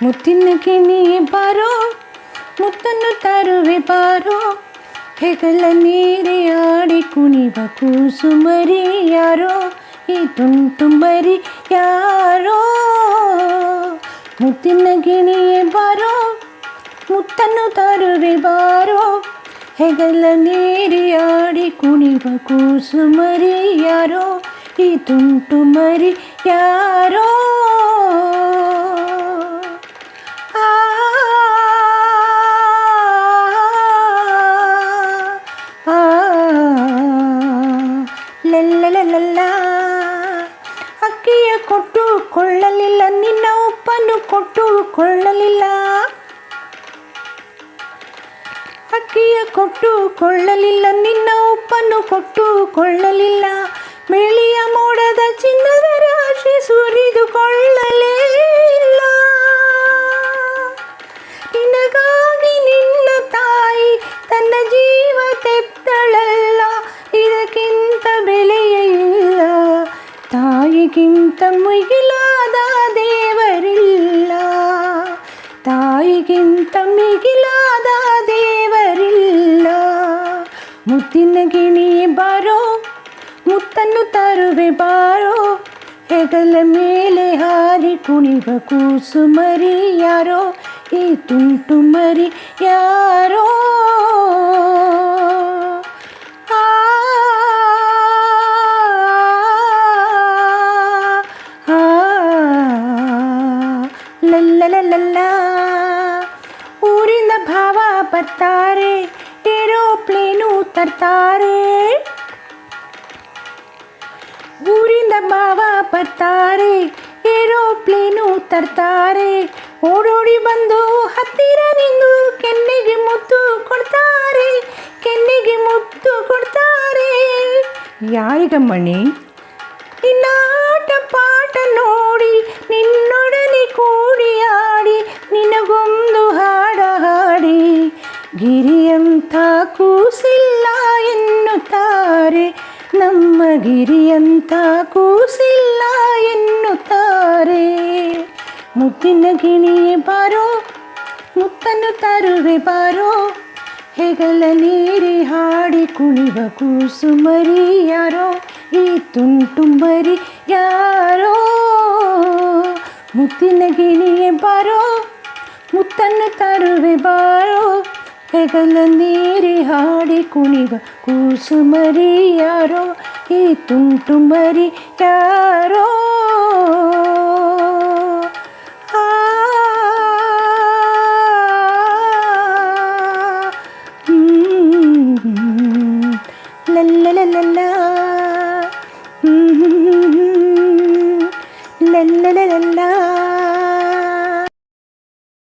ಮುತ್ತಿನ ಗಿಣಿ ಬಾರೋ ಮುತ್ತನ್ನು ತರುವೆ ಬಾರೋ ಹೆಗಲ ನೀರಿ ಆಡಿ ಕುಣಿವ ಕೂಸುಮರಿ ಯಾರೋ ಈ ತುಂಟು ಮರಿ ಯಾರೋ ಮುತ್ತಿನ ಗಿಣಿಯೇ ಬಾರೋ ಮುತ್ತನ್ನು ತರುವೆ ಬಾರೋ ಹೆಗಲ ನೀರಿ ಆಡಿ ಕುಣಿವ ಕೂಸುಮರಿ ಯಾರೋ ಈ ತುಂಟು ಮರಿ ಯಾರೋ ಲಲ್ಲ ಅಕ್ಕಿಯ ಕೊಟ್ಟು ಕೊಳ್ಳಲಿಲ್ಲ ನಿನ್ನ ಉಪ್ಪನ್ನು ಕೊಟ್ಟು ಕೊಳ್ಳಲಿಲ್ಲ ಅಕ್ಕಿಯ ಕೊಟ್ಟು ಕೊಳ್ಳಲಿಲ್ಲ ನಿನ್ನ ಉಪ್ಪನ್ನು ಕೊಟ್ಟು ಕೊಳ್ಳಲಿಲ್ಲ ಬೆಳ್ಳಿಯ ಮೋಡದ ಚಿನ್ನದ ರಾಶಿ ಸುರಿದುಕೊಳ್ಳಲೇ ಇಲ್ಲ ನಿನಗಾಗಿ ನಿನ್ನ ತಾಯಿ ತನ್ನ ಜೀವ ತೆತ್ತಳಲ್ಲ ಇದಕ್ಕಿಂತ ಬೆಲೆಯೇ ಇಲ್ಲ ತಾಯಿಗಿಂತ ಮಿಗಿಲಾದ ದೇವರಿಲ್ಲ ತಾಯಿಗಿಂತ ಮಿಗಿಲಾದ ದೇವರಿಲ್ಲ ಮುತ್ತಿನ ಗಿಣಿ ಬಾರೋ ಮುತ್ತನ್ನು ತರುವೆ ಬಾರೋ ಹೆಗಲ ಮೇಲೆ ಹಾರಿ ಕುಣಿವ ಕೂಸುಮರಿ ಯಾರೋ ಈ ತುಂಟು ಮರಿ ಯಾರೋ ಲಲ್ಲ ಊರಿಂದ ಭಾವ ಬರ್ತಾರೆ ಏರೋಪ್ಲೇನು ತರ್ತಾರೆ ಊರಿಂದ ಭಾವ ಬರ್ತಾರೆ ಏರೋಪ್ಲೇನು ತರ್ತಾರೆ ಓಡೋಡಿ ಬಂದು ಹತ್ತಿರ ನಿಂದು ಕೆನ್ನೆಗೆ ಮುತ್ತು ಕೊಡ್ತಾರೆ ಕೆನ್ನೆಗೆ ಮುತ್ತು ಕೊಡ್ತಾರೆ ಯಾರಿಗಮ್ಮಣಿ ನಿನ್ನ ಆಟ ಪಾಠ ನೋಡಿ ನಿನ್ನೊಡನೆ ಕೂಡಿ ಆಡಿ ನಿನಗೊಂದು ಹಾಡ ಹಾಡಿ ಗಿರಿಯಂಥ ಕೂಸಿಲ್ಲ ಎನ್ನುತ್ತಾರೆ ನಮ್ಮ ಗಿರಿಯಂಥ ಕೂಸಿಲ್ಲ ಎನ್ನುತ್ತಾರೆ ಮುತ್ತಿನ ಗಿಣಿಯೇ ಬಾರೋ ಮುತ್ತನ್ನು ತರುವೆ ಬಾರೋ ಹೆಗಲ ನೀರಿ ಹಾಡಿ ಕುಣಿವ ಕೂಸುಮರಿ ಯಾರೋ ಈ ತುಂಟು ಮರಿ ಯಾರೋ ಮುತ್ತಿನ ಗಿಣಿಯೇ ಬಾರೋ ಮುತ್ತನ್ನು ತರುವೆ ಬಾರೋ ಹೆಗಲ ನೀರಿ ಹಾಡಿ ಕುಣಿವ ಕೂಸುಮರಿ ಯಾರೋ ಈ ತುಂಟು ಮರಿ ಯಾರೋ ಲಲ್ಲ